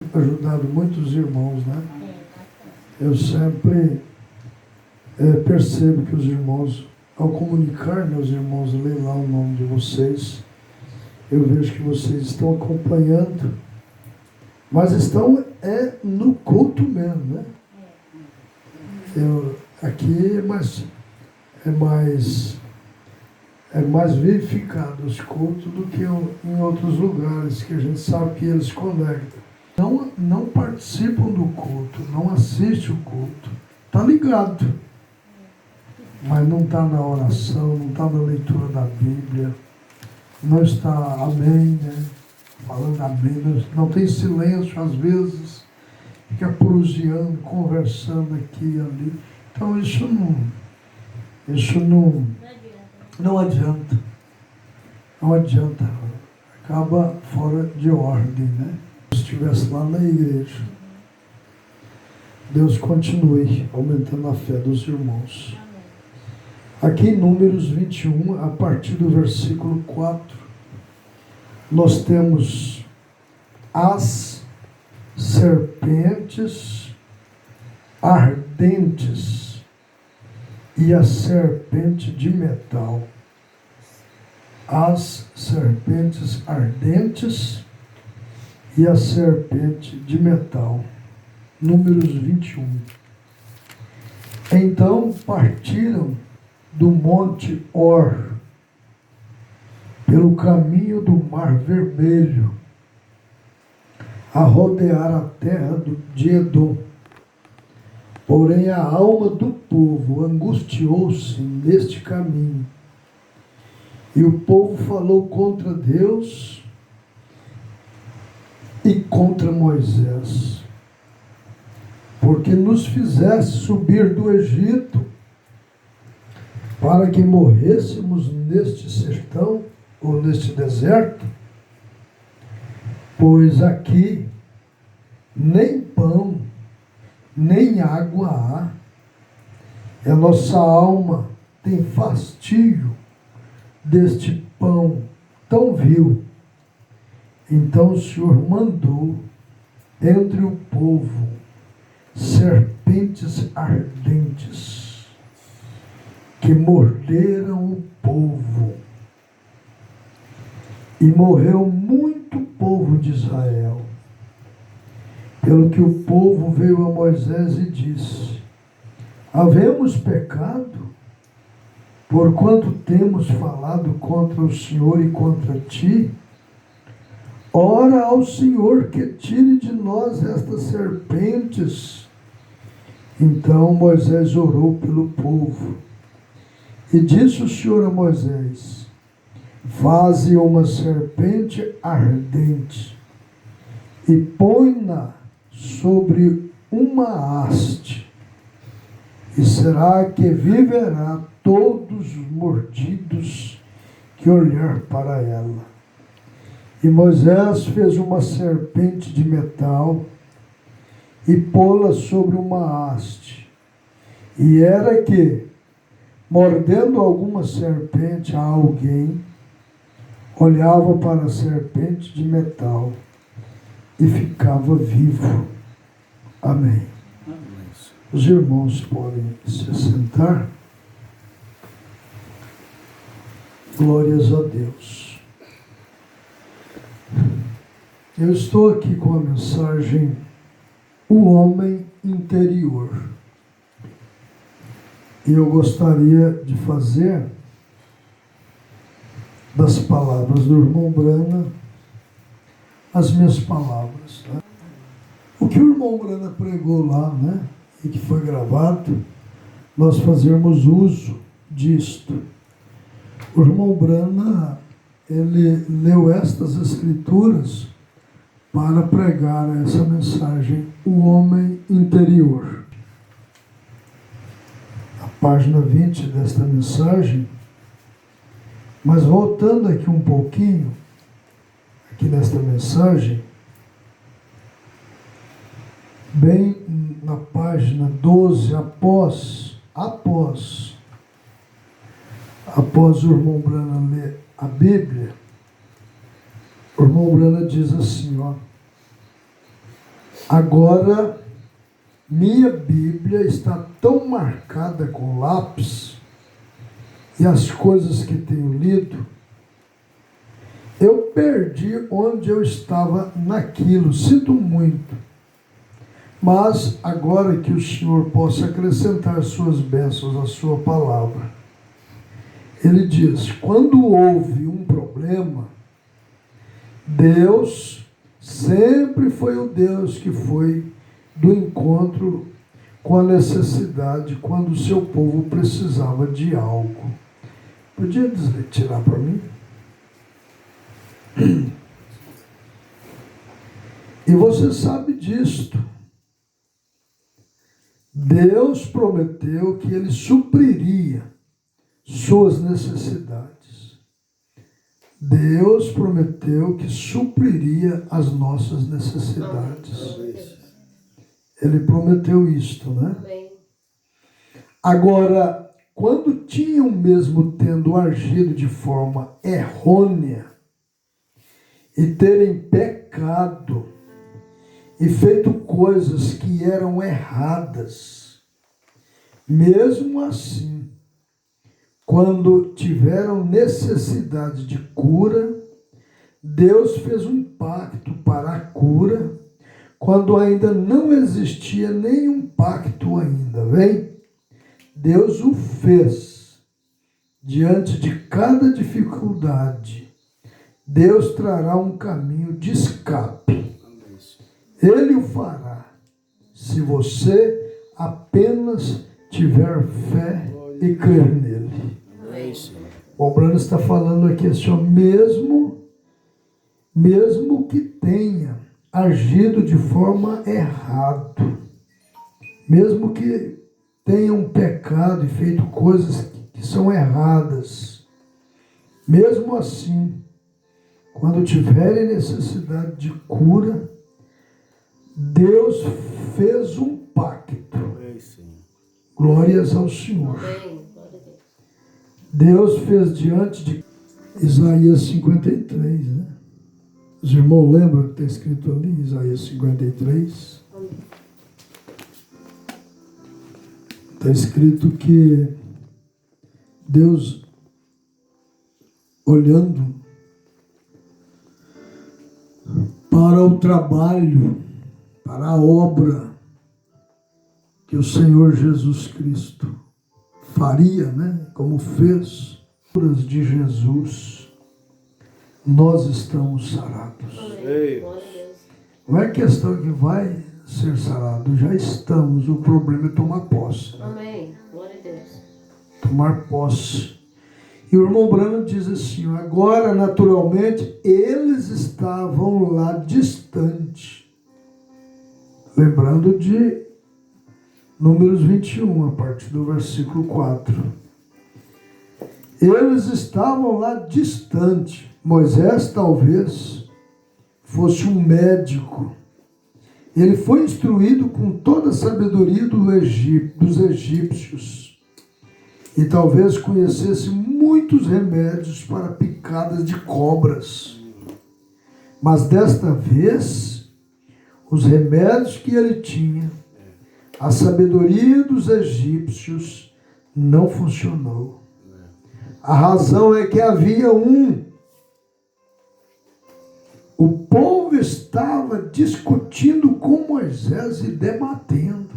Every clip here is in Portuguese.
ajudado muitos irmãos, né? Eu sempre percebo que os irmãos, ao comunicar, né, os irmãos leem lá o nome de vocês, eu vejo que vocês estão acompanhando, mas estão no culto mesmo, né? Aqui é mais verificado os cultos do que em outros lugares, que a gente sabe que eles conectam. Não participam do culto, não assistem o culto. Está ligado, mas não está na oração, não está na leitura da Bíblia, não está amém, né? Falando amém, não tem silêncio às vezes, fica proseando, conversando aqui e ali. Então isso não adianta. Não adianta. Acaba fora de ordem, né? Se estivesse lá na igreja. Deus continue aumentando a fé dos irmãos. Aqui em Números 21, a partir do versículo 4, nós temos as serpentes ardentes e a serpente de metal. As serpentes ardentes e a serpente de metal. Números 21. Então partiram do monte Or, pelo caminho do Mar Vermelho, a rodear a terra de Edom. Porém a alma do povo angustiou-se neste caminho, e o povo falou contra Deus e contra Moisés, porque nos fizesse subir do Egito, para que morrêssemos neste sertão, ou neste deserto, pois aqui nem pão, nem água há, e a nossa alma tem fastio deste pão tão vil. Então o Senhor mandou entre o povo serpentes ardentes, que morderam o povo, e morreu muito povo de Israel. Pelo que o povo veio a Moisés e disse: havemos pecado, porquanto temos falado contra o Senhor e contra ti? Ora ao Senhor que tire de nós estas serpentes. Então Moisés orou pelo povo, e disse o Senhor a Moisés: faze uma serpente ardente, e põe-na sobre uma haste, e será que viverá todos os mordidos que olhar para ela. E Moisés fez uma serpente de metal, e pô-la sobre uma haste. E era que, mordendo alguma serpente a alguém, olhava para a serpente de metal e ficava vivo. Amém. Os irmãos podem se sentar. Glórias a Deus. Eu estou aqui com a mensagem O Homem Interior. E eu gostaria de fazer das palavras do irmão Brana as minhas palavras. Né? O que o irmão Brana pregou lá, né, e que foi gravado, nós fazermos uso disto. O irmão Brana, ele leu estas escrituras para pregar essa mensagem, o homem interior. A página 20 desta mensagem, mas voltando aqui um pouquinho, aqui nesta mensagem, bem na página 12, após o irmão Brana ler a Bíblia, o irmão Brana diz assim, ó: Agora, minha Bíblia está tão marcada com lápis e as coisas que tenho lido, eu perdi onde eu estava naquilo, sinto muito. Mas agora que o Senhor possa acrescentar suas bênçãos à sua palavra, ele diz, quando houve um problema, Deus sempre foi o Deus que foi do encontro com a necessidade quando o seu povo precisava de algo. Podia tirar para mim? E você sabe disto. Deus prometeu que Ele supriria suas necessidades. Deus prometeu que supriria as nossas necessidades. Ele prometeu isto, né? Agora, quando tinham mesmo tendo agido de forma errônea e terem pecado e feito coisas que eram erradas, mesmo assim, quando tiveram necessidade de cura, Deus fez um pacto para a cura, quando ainda não existia nenhum pacto ainda, vem? Deus o fez. Diante de cada dificuldade, Deus trará um caminho de escape. Ele o fará, se você apenas tiver fé e crer nele. O Brano está falando aqui assim, ó, mesmo que tenha agido de forma errada, mesmo que tenham pecado e feito coisas que são erradas, mesmo assim, quando tiverem necessidade de cura, Deus fez um pacto. Glórias ao Senhor. Deus fez diante de Isaías 53, né? Os irmãos lembram que está escrito ali, Isaías 53? Está escrito que Deus, olhando para o trabalho, para a obra que o Senhor Jesus Cristo faria, né? Como fez, de Jesus, nós estamos sarados. Não é questão que vai ser sarado, já estamos. O problema é tomar posse. Amém. Glória a Deus. Tomar posse. E o irmão Brano diz assim, agora naturalmente eles estavam lá distante. Lembrando de Números 21, a partir do versículo 4. Eles estavam lá distante. Moisés talvez fosse um médico. Ele foi instruído com toda a sabedoria dos egípcios. E talvez conhecesse muitos remédios para picadas de cobras. Mas desta vez, os remédios que ele tinha, a sabedoria dos egípcios, não funcionou. A razão é que havia o povo estava discutindo com Moisés e debatendo.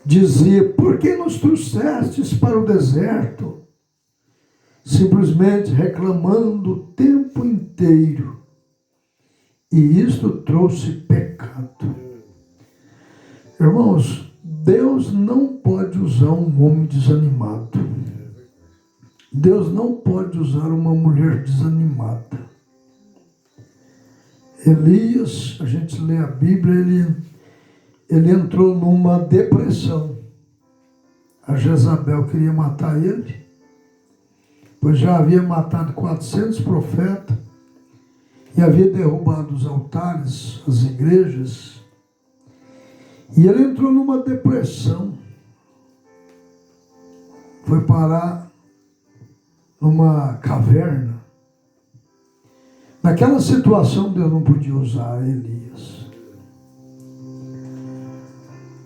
Dizia, por que nos trouxestes para o deserto? Simplesmente reclamando o tempo inteiro. E isto trouxe pecado. Irmãos, Deus não pode usar um homem desanimado. Deus não pode usar uma mulher desanimada. Elias, a gente lê a Bíblia, ele entrou numa depressão. A Jezabel queria matar ele, pois já havia matado 400 profetas e havia derrubado os altares, as igrejas. E ele entrou numa depressão. Foi parar numa caverna. Naquela situação, Deus não podia usar Elias.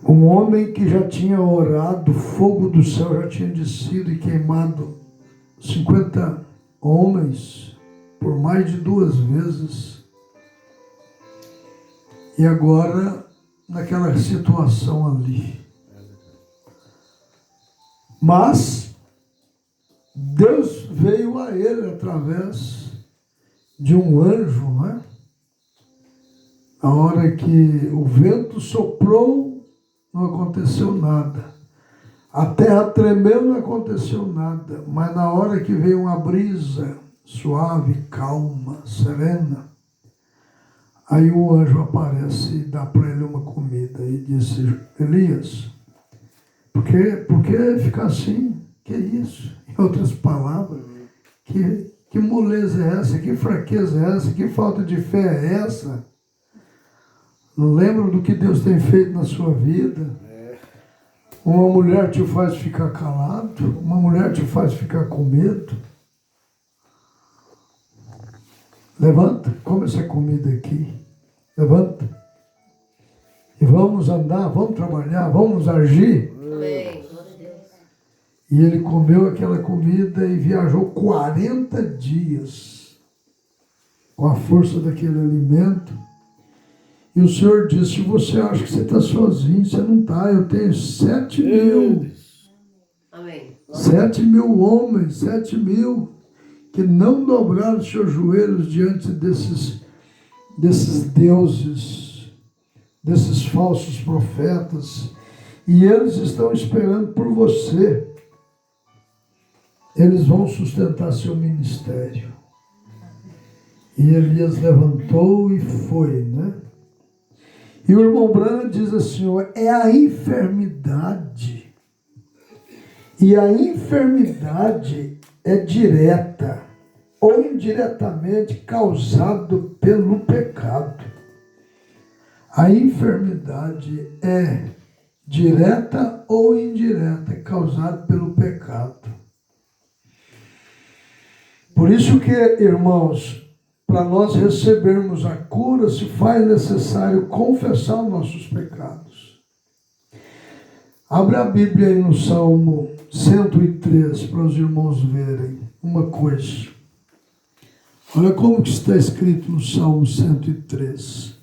Um homem que já tinha orado, o fogo do céu já tinha descido e queimado 50 homens por mais de 2 vezes. E agora, naquela situação ali. Mas Deus veio a ele através de um anjo, né? A hora que o vento soprou, não aconteceu nada. A terra tremeu, não aconteceu nada. Mas na hora que veio uma brisa suave, calma, serena, aí o anjo aparece e dá para ele uma comida e disse: Elias, por que ficar assim? Que isso? Em outras palavras, que moleza é essa? Que fraqueza é essa? Que falta de fé é essa? Não lembra do que Deus tem feito na sua vida? Uma mulher te faz ficar calado, uma mulher te faz ficar com medo. Levanta, come essa comida aqui. Levanta. E vamos andar, vamos trabalhar, vamos agir. Amém. E ele comeu aquela comida e viajou 40 dias com a força daquele alimento. E o Senhor disse: você acha que você está sozinho? Você não está. Eu tenho 7.000. Amém. 7.000 homens, 7.000 que não dobraram seus joelhos diante desses deuses, desses falsos profetas. E eles estão esperando por você. Eles vão sustentar seu ministério. E Elias levantou e foi, né? E o irmão Branham diz assim: é a enfermidade. E a enfermidade é direta ou indiretamente causado pelo pecado. A enfermidade é direta ou indireta, causada pelo pecado. Por isso que, irmãos, para nós recebermos a cura, se faz necessário confessar os nossos pecados. Abra a Bíblia aí no Salmo 103 para os irmãos verem uma coisa. Olha como que está escrito no Salmo 103.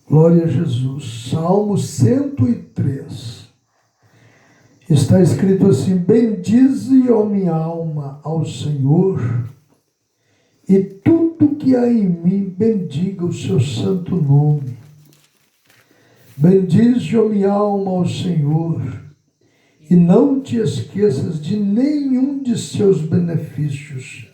Glória a Jesus. Salmo 103. Está escrito assim: bendize, ó minha alma, ao Senhor, e tudo que há em mim bendiga o seu santo nome. Bendize, ó minha alma, ao Senhor, e não te esqueças de nenhum de seus benefícios.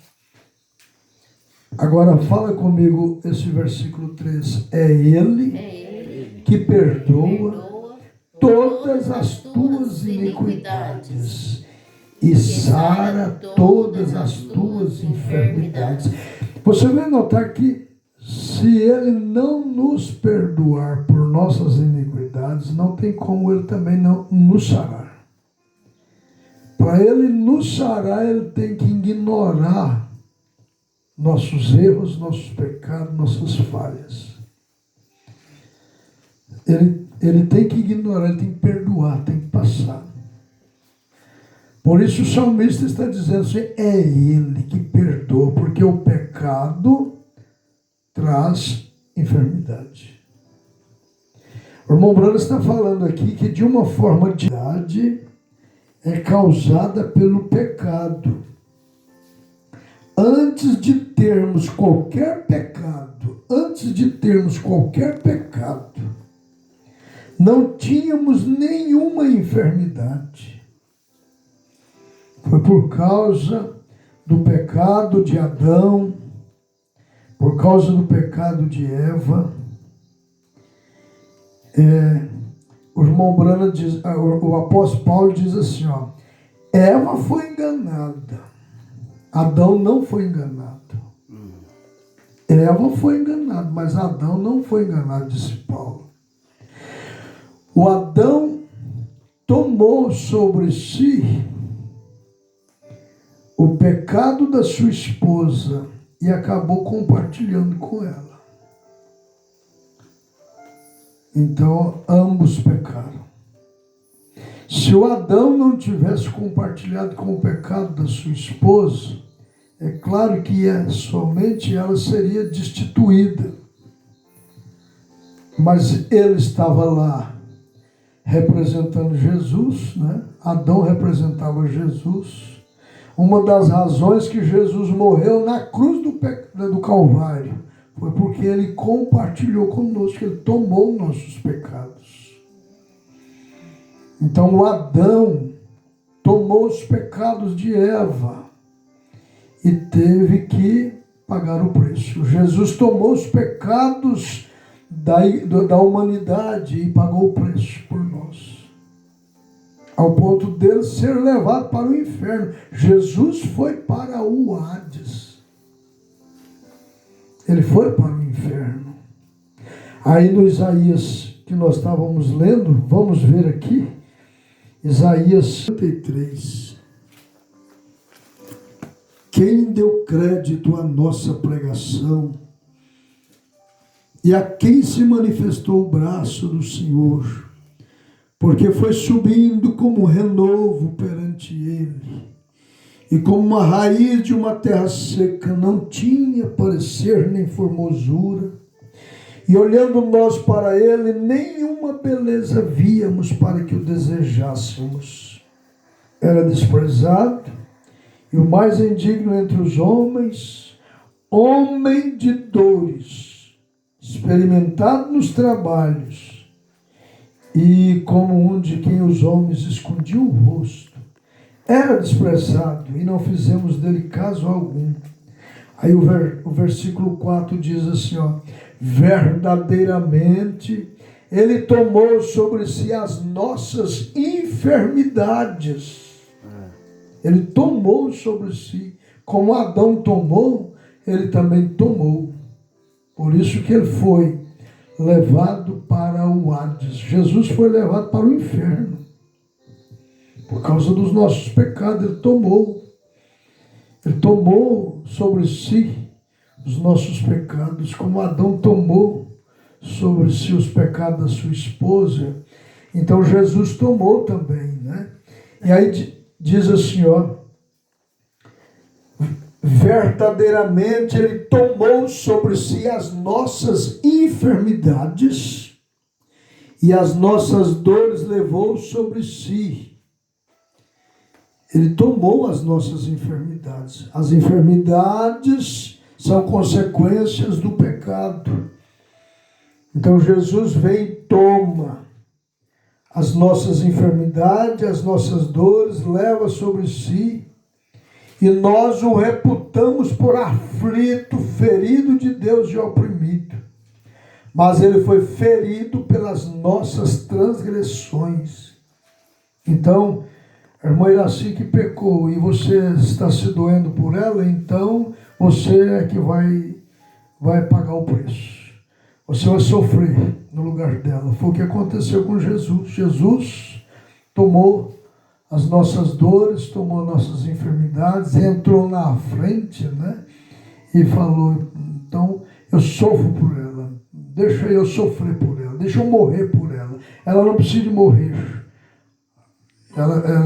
Agora fala comigo esse versículo 3. É Ele que perdoa todas as tuas iniquidades e sara todas as tuas enfermidades. Você vai notar que se Ele não nos perdoar por nossas iniquidades, não tem como Ele também não nos sarar. Para Ele nos sarar, Ele tem que ignorar nossos erros, nossos pecados, nossas falhas. Ele tem que ignorar, ele tem que perdoar, tem que passar. Por isso o salmista está dizendo assim: é Ele que perdoa, porque o pecado traz enfermidade. O irmão Branham está falando aqui que de uma forma de idade é causada pelo pecado. Antes de termos qualquer pecado, não tínhamos nenhuma enfermidade. Foi por causa do pecado de Adão, por causa do pecado de Eva. O irmão Branham diz, o apóstolo Paulo diz assim, Eva foi enganada, Adão não foi enganado. Eva foi enganada, mas Adão não foi enganado, disse Paulo. O Adão tomou sobre si o pecado da sua esposa e acabou compartilhando com ela. Então, ambos pecaram. Se o Adão não tivesse compartilhado com o pecado da sua esposa, é claro que somente ela seria destituída. Mas ele estava lá representando Jesus, né? Adão representava Jesus. Uma das razões que Jesus morreu na cruz do Calvário foi porque ele compartilhou conosco, ele tomou nossos pecados. Então o Adão tomou os pecados de Eva e teve que pagar o preço. Jesus tomou os pecados da humanidade e pagou o preço por nós, ao ponto dele ser levado para o inferno. Jesus foi para o Hades, ele foi para o inferno. Aí no Isaías que nós estávamos lendo, vamos ver aqui, Isaías 53. Quem deu crédito à nossa pregação e a quem se manifestou o braço do Senhor, porque foi subindo como renovo perante ele, e como uma raiz de uma terra seca, não tinha parecer nem formosura, e olhando nós para ele, nenhuma beleza víamos para que o desejássemos. Era desprezado, e o mais indigno entre os homens, homem de dores, experimentado nos trabalhos, e como um de quem os homens escondiam o rosto. Era desprezado, e não fizemos dele caso algum. Aí o versículo 4 diz assim, verdadeiramente ele tomou sobre si as nossas enfermidades. Ele tomou sobre si, como Adão tomou, ele também tomou. Por isso que ele foi levado para o Hades. Jesus foi levado para o inferno. Por causa dos nossos pecados, ele tomou. Ele tomou sobre si os nossos pecados, como Adão tomou sobre si os pecados da sua esposa. Então Jesus tomou também, né? E aí diz assim, verdadeiramente ele tomou sobre si as nossas enfermidades e as nossas dores levou sobre si. Ele tomou as nossas enfermidades. As enfermidades são consequências do pecado. Então Jesus vem e toma as nossas enfermidades, as nossas dores, leva sobre si, e nós o reputamos por aflito, ferido de Deus e oprimido. Mas ele foi ferido pelas nossas transgressões. Então, a irmã Iraci que pecou e você está se doendo por ela, então você é que vai pagar o preço. Você vai sofrer no lugar dela. Foi o que aconteceu com Jesus. Jesus tomou as nossas dores, tomou nossas enfermidades, entrou na frente, né? E falou, então eu sofro por ela. Deixa eu sofrer por ela. Deixa eu morrer por ela. Ela não precisa de morrer. Ela